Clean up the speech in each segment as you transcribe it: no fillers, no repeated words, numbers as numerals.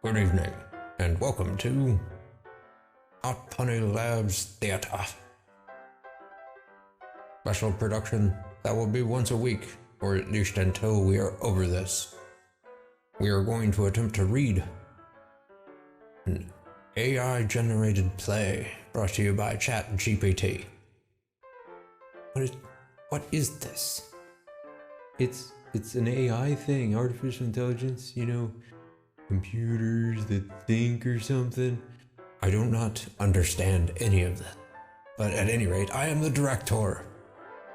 Good evening, and welcome to Punny Labs Theater. Special production that will be once a week, or at least until we are over this. We are going to attempt to read an AI-generated play brought to you by ChatGPT. What is this? It's an AI thing, artificial intelligence, computers that think or something. I do not understand any of that. But at any rate, I am the director,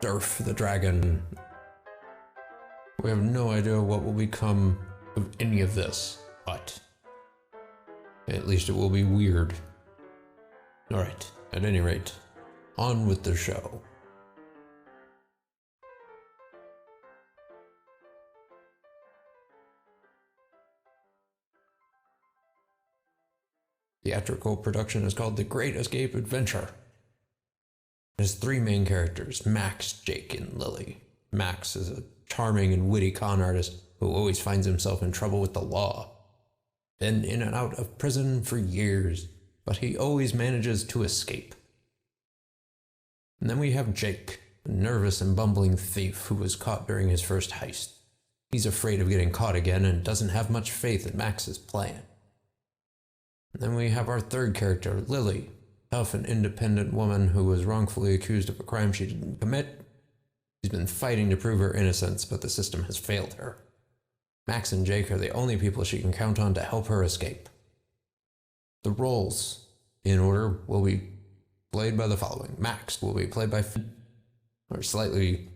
Durf the Dragon. We have no idea what will become of any of this, but at least it will be weird. Alright, at any rate, on with the show. Theatrical production is called The Great Escape Adventure. It has three main characters, Max, Jake, and Lily. Max is a charming and witty con artist who always finds himself in trouble with the law. Been in and out of prison for years, but he always manages to escape. And then we have Jake, a nervous and bumbling thief who was caught during his first heist. He's afraid of getting caught again and doesn't have much faith in Max's plan. And then we have our third character, Lily, tough and independent woman who was wrongfully accused of a crime she didn't commit. She's been fighting to prove her innocence, but the system has failed her. Max and Jake are the only people she can count on to help her escape. The roles, in order, will be played by the following. Max will be played by or slightly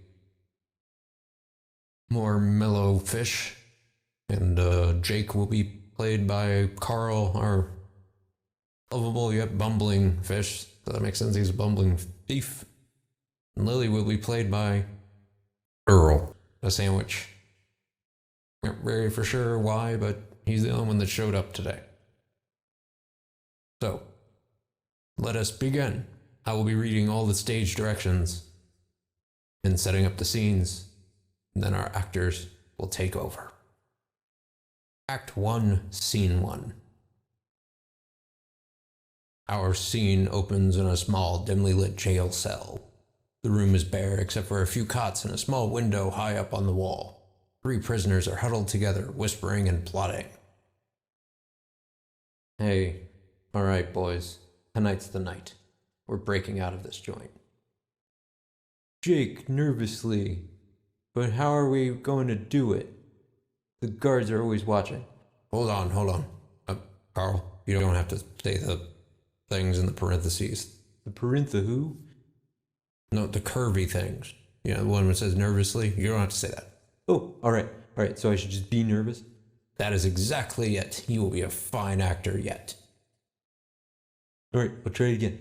more mellow Fish, and Jake will be played by Carl, our lovable yet bumbling Fish. Does that make sense? He's a bumbling thief. And Lily will be played by Earl, a sandwich. Not very for sure why, but he's the only one that showed up today. So, let us begin. I will be reading all the stage directions and setting up the scenes, and then our actors will take over. Act 1, Scene 1. Our scene opens in a small, dimly lit jail cell. The room is bare except for a few cots and a small window high up on the wall. 3 prisoners are huddled together, whispering and plotting. Hey, alright boys, tonight's the night. We're breaking out of this joint. Jake, nervously. But how are we going to do it? The guards are always watching. Hold on. Carl, you don't have to say the things in the parentheses. The parentha who? No, the curvy things. You know, the one that says nervously. You don't have to say that. Oh, alright, so I should just be nervous? That is exactly it. You will be a fine actor yet. Alright, I'll try it again.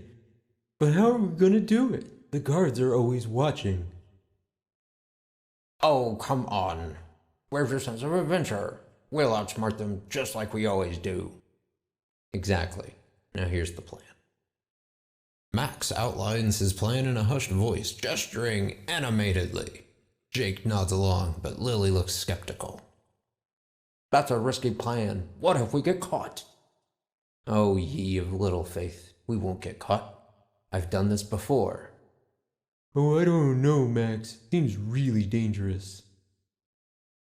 But how are we gonna do it? The guards are always watching. Oh, come on. Where's your sense of adventure? We'll outsmart them just like we always do. Exactly. Now here's the plan. Max outlines his plan in a hushed voice, gesturing animatedly. Jake nods along, but Lily looks skeptical. That's a risky plan. What if we get caught? Oh, ye of little faith. We won't get caught. I've done this before. Oh, I don't know, Max. Seems really dangerous.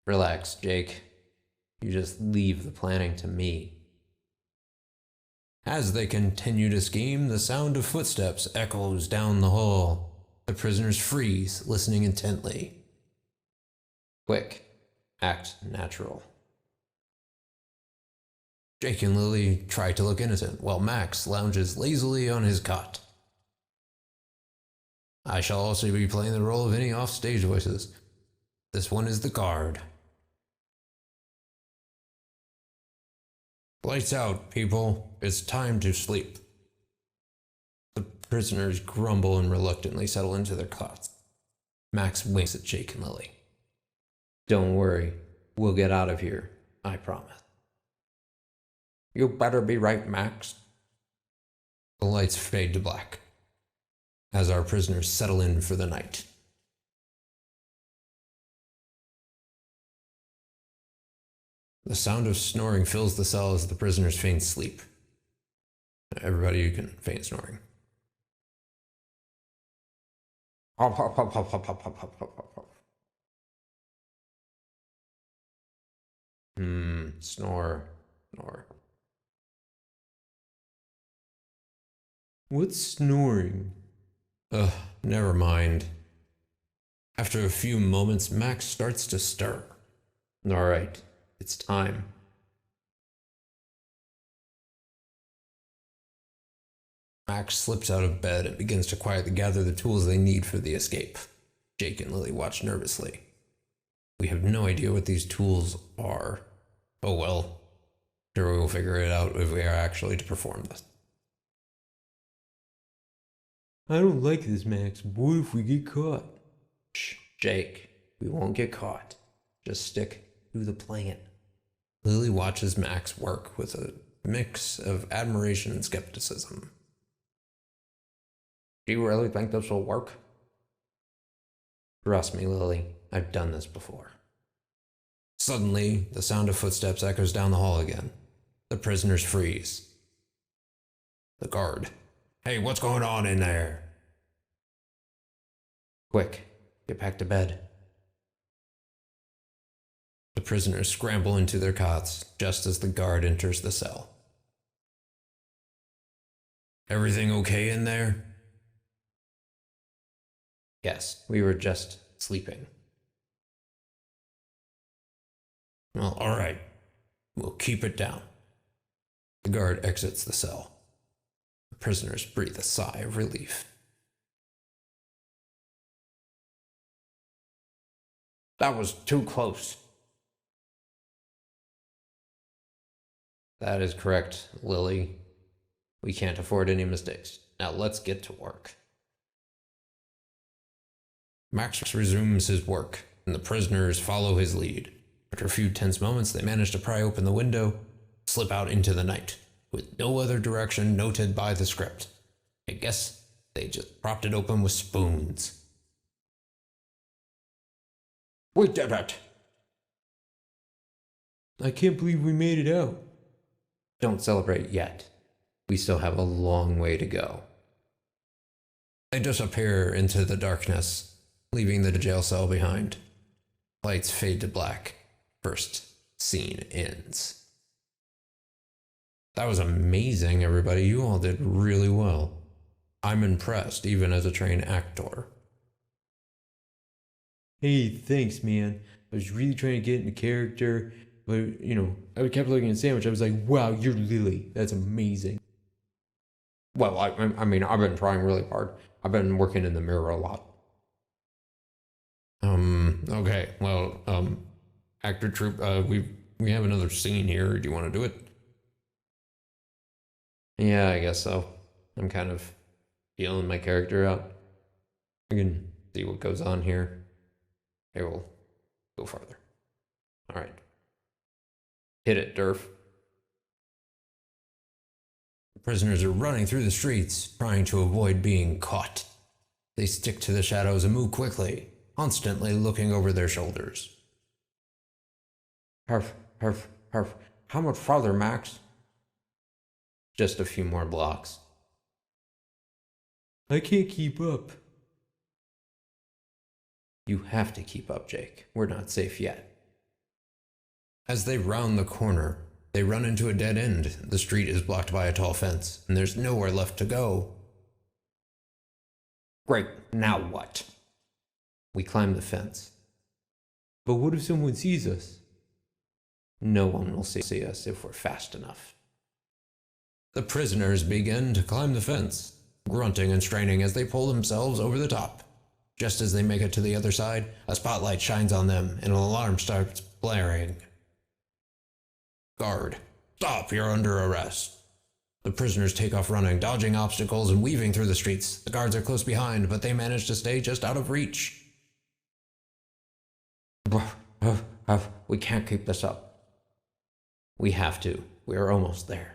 Relax, Jake. You just leave the planning to me. As they continue to scheme, the sound of footsteps echoes down the hall. The prisoners freeze, listening intently. Quick. Act natural. Jake and Lily try to look innocent, while Max lounges lazily on his cot. I shall also be playing the role of any off-stage voices. This one is the guard. Lights out, people. It's time to sleep. The prisoners grumble and reluctantly settle into their cots. Max winks at Jake and Lily. Don't worry. We'll get out of here. I promise. You better be right, Max. The lights fade to black as our prisoners settle in for the night. The sound of snoring fills the cell as the prisoners feign sleep. Everybody, you can feign snoring. Hop, hop, hop, hop, hop, hop, hop, hop, hop, hop, hop. Snore, snore. What's snoring? Ugh, never mind. After a few moments, Max starts to stir. All right, it's time. Max slips out of bed and begins to quietly gather the tools they need for the escape. Jake and Lily watch nervously. We have no idea what these tools are. Oh well. Sure, we will figure it out if we are actually to perform this. I don't like this, Max. What if we get caught? Shh, Jake. We won't get caught. Just stick to the plan. Lily watches Max work with a mix of admiration and skepticism. Do you really think this will work? Trust me, Lily. I've done this before. Suddenly, the sound of footsteps echoes down the hall again. The prisoners freeze. The guard. Hey, what's going on in there? Quick, get back to bed. The prisoners scramble into their cots just as the guard enters the cell. Everything okay in there? Yes, we were just sleeping. Well, all right. We'll keep it down. The guard exits the cell. The prisoners breathe a sigh of relief. That was too close. That is correct, Lily. We can't afford any mistakes. Now let's get to work. Max resumes his work, and the prisoners follow his lead. After a few tense moments, they manage to pry open the window, slip out into the night, with no other direction noted by the script. I guess they just propped it open with spoons. We did it! I can't believe we made it out. Don't celebrate yet. We still have a long way to go. They disappear into the darkness, leaving the jail cell behind. Lights fade to black. First scene ends. That was amazing, everybody. You all did really well. I'm impressed, even as a trained actor. Hey, thanks, man. I was really trying to get into character, but, I kept looking at the sandwich. I was like, wow, you're Lily. That's amazing. Well, I mean, I've been trying really hard. I've been working in the mirror a lot. Okay, well, actor troupe, we have another scene here. Do you want to do it? Yeah, I guess so. I'm kind of feeling my character out. I can see what goes on here. Okay, we'll go farther. All right. Hit it, Durf. The prisoners are running through the streets, trying to avoid being caught. They stick to the shadows and move quickly, constantly looking over their shoulders. Harf, harf, harf. How much farther, Max? Just a few more blocks. I can't keep up. You have to keep up, Jake. We're not safe yet. As they round the corner, they run into a dead end. The street is blocked by a tall fence, and there's nowhere left to go. Great, now what? We climb the fence. But what if someone sees us? No one will see us if we're fast enough. The prisoners begin to climb the fence, grunting and straining as they pull themselves over the top. Just as they make it to the other side, a spotlight shines on them and an alarm starts blaring. Guard, stop, you're under arrest. The prisoners take off running, dodging obstacles and weaving through the streets. The guards are close behind, but they manage to stay just out of reach. We can't keep this up. We have to. We're almost there.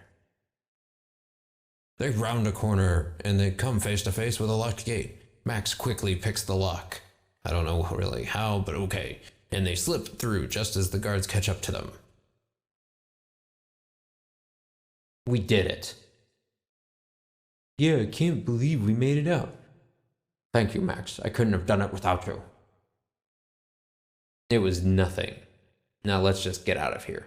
They round a corner and they come face to face with a locked gate. Max quickly picks the lock. I don't know really how, but okay. And they slip through just as the guards catch up to them. We did it. Yeah, I can't believe we made it out. Thank you, Max. I couldn't have done it without you. It was nothing. Now let's just get out of here.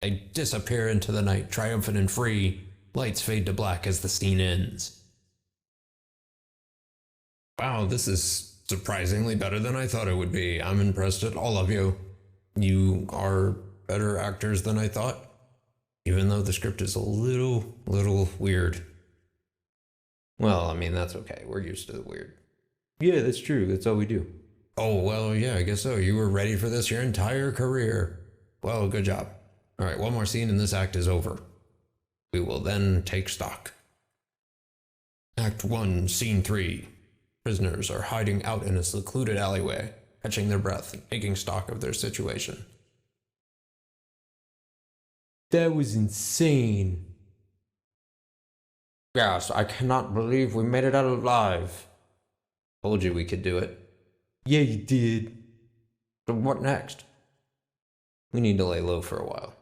They disappear into the night, triumphant and free. Lights fade to black as the scene ends. Wow, this is surprisingly better than I thought it would be. I'm impressed at all of you. You are better actors than I thought, even though the script is a little weird. Well, I mean, that's okay. We're used to the weird. Yeah, that's true. That's all we do. Oh, well, yeah, I guess so. You were ready for this your entire career. Well, good job. All right, one more scene and this act is over. We will then take stock. Act 1, Scene 3. Prisoners are hiding out in a secluded alleyway, catching their breath and taking stock of their situation. That was insane. Yes, I cannot believe we made it out alive. Told you we could do it. Yeah, you did. So what next? We need to lay low for a while.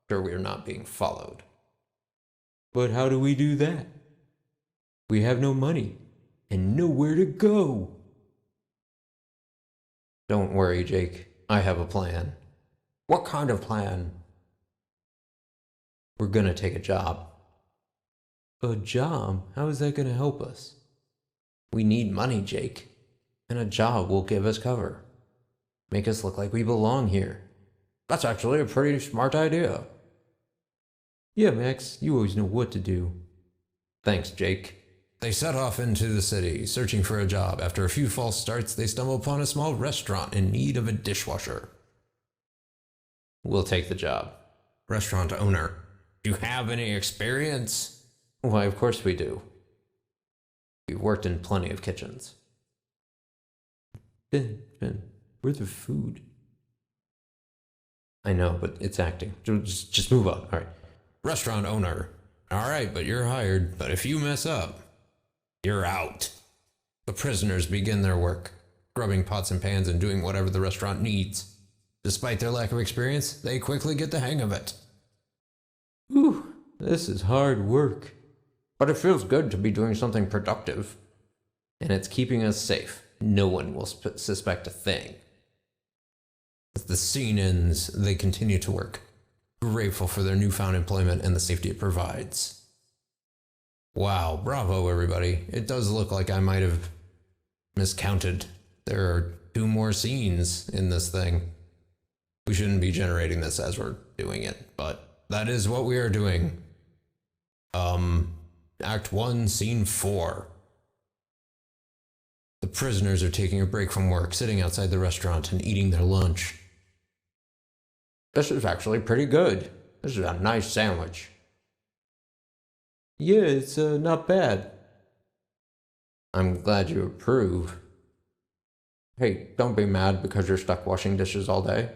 Sure we are not being followed. But how do we do that? We have no money and nowhere to go. Don't worry, Jake. I have a plan. What kind of plan? We're gonna take a job. A job? How is that going to help us? We need money, Jake. And a job will give us cover. Make us look like we belong here. That's actually a pretty smart idea. Yeah, Max, you always know what to do. Thanks, Jake. They set off into the city, searching for a job. After a few false starts, they stumble upon a small restaurant in need of a dishwasher. We'll take the job. Restaurant owner, do you have any experience? Why, of course we do. We've worked in plenty of kitchens. Ben, where's the food? I know, but it's acting. Just move up. All right. Restaurant owner. All right, but you're hired. But if you mess up, you're out. The prisoners begin their work, scrubbing pots and pans and doing whatever the restaurant needs. Despite their lack of experience, they quickly get the hang of it. Whew, this is hard work. But it feels good to be doing something productive. And it's keeping us safe. No one will suspect a thing. As the scene ends, they continue to work, grateful for their newfound employment and the safety it provides. Wow, bravo everybody. It does look like I might have miscounted. There are 2 more scenes in this thing. We shouldn't be generating this as we're doing it, but that is what we are doing. Act 1, Scene 4. The prisoners are taking a break from work, sitting outside the restaurant and eating their lunch. This is actually pretty good. This is a nice sandwich. Yeah, it's not bad. I'm glad you approve. Hey, don't be mad because you're stuck washing dishes all day.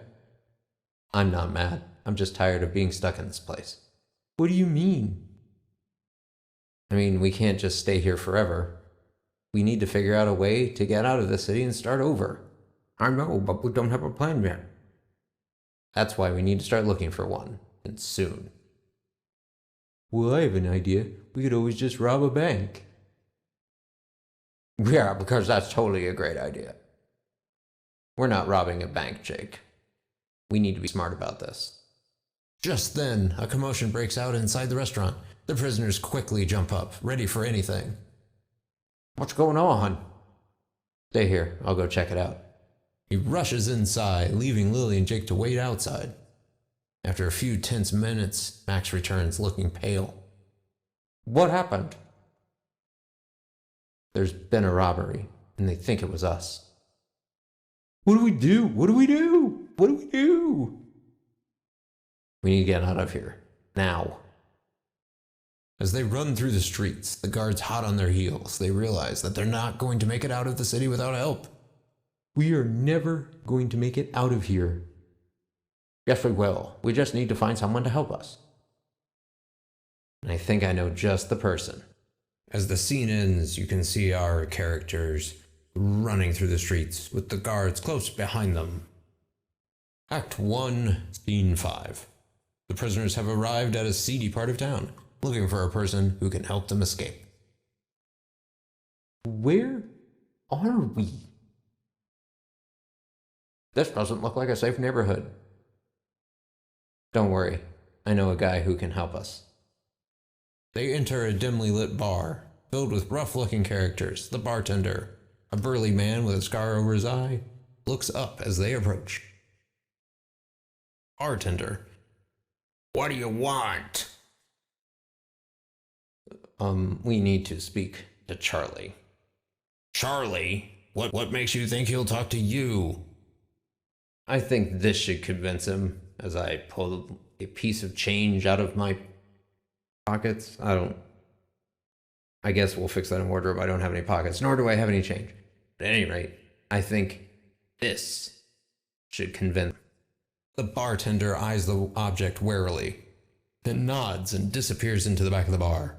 I'm not mad. I'm just tired of being stuck in this place. What do you mean? I mean, we can't just stay here forever. We need to figure out a way to get out of the city and start over. I know, but we don't have a plan yet. That's why we need to start looking for one, and soon. Well, I have an idea. We could always just rob a bank. Yeah, because that's totally a great idea. We're not robbing a bank, Jake. We need to be smart about this. Just then, a commotion breaks out inside the restaurant. The prisoners quickly jump up, ready for anything. What's going on? Stay here. I'll go check it out. He rushes inside, leaving Lily and Jake to wait outside. After a few tense minutes, Max returns, looking pale. What happened? There's been a robbery, and they think it was us. What do we do? What do we do? What do we do? We need to get out of here. Now. As they run through the streets, the guards hot on their heels, they realize that they're not going to make it out of the city without help. We are never going to make it out of here. Yes, we will. We just need to find someone to help us. And I think I know just the person. As the scene ends, you can see our characters running through the streets with the guards close behind them. Act 1, Scene 5. The prisoners have arrived at a seedy part of town, looking for a person who can help them escape. Where are we? This doesn't look like a safe neighborhood. Don't worry, I know a guy who can help us. They enter a dimly lit bar, filled with rough-looking characters. The bartender, a burly man with a scar over his eye, looks up as they approach. Bartender. What do you want? We need to speak to Charlie. Charlie? What makes you think he'll talk to you? I think this should convince him, as I pull a piece of change out of my pockets. I guess we'll fix that in wardrobe. I don't have any pockets, nor do I have any change. At any rate, I think this should convince. The bartender eyes the object warily, then nods and disappears into the back of the bar.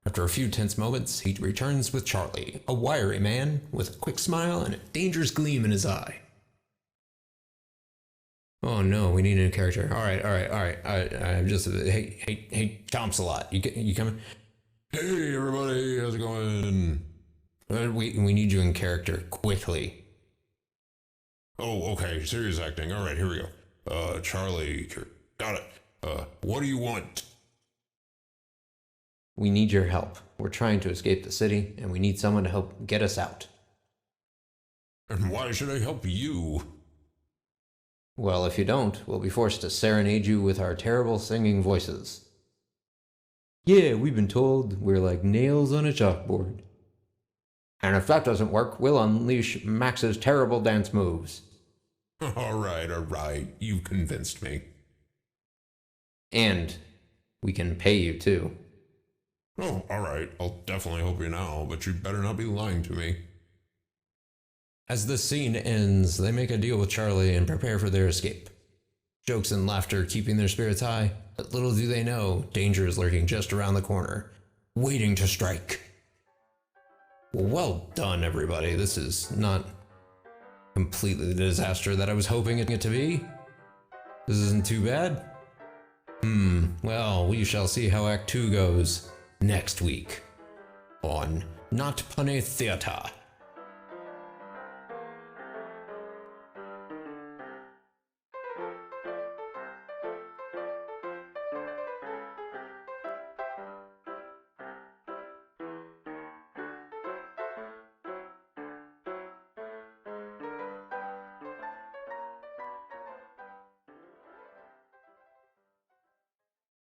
After a few tense moments, he returns with Charlie, a wiry man with a quick smile and a dangerous gleam in his eye. Oh no, we need a new character. All right. I'm just hey, Chomps a lot. You coming? Hey everybody, how's it going? We need you in character quickly. Oh, okay, serious acting. All right, here we go. Charlie, got it. What do you want? We need your help. We're trying to escape the city, and we need someone to help get us out. And why should I help you? Well, if you don't, we'll be forced to serenade you with our terrible singing voices. Yeah, we've been told we're like nails on a chalkboard. And if that doesn't work, we'll unleash Max's terrible dance moves. All right. You've convinced me. And we can pay you too. Oh, all right. I'll definitely help you now, but you better not be lying to me. As the scene ends, they make a deal with Charlie and prepare for their escape. Jokes and laughter keeping their spirits high, but little do they know, danger is lurking just around the corner, waiting to strike. Well done, everybody. This is not completely the disaster that I was hoping it to be. This isn't too bad. Well, we shall see how Act 2 goes next week on Not Punny Theater.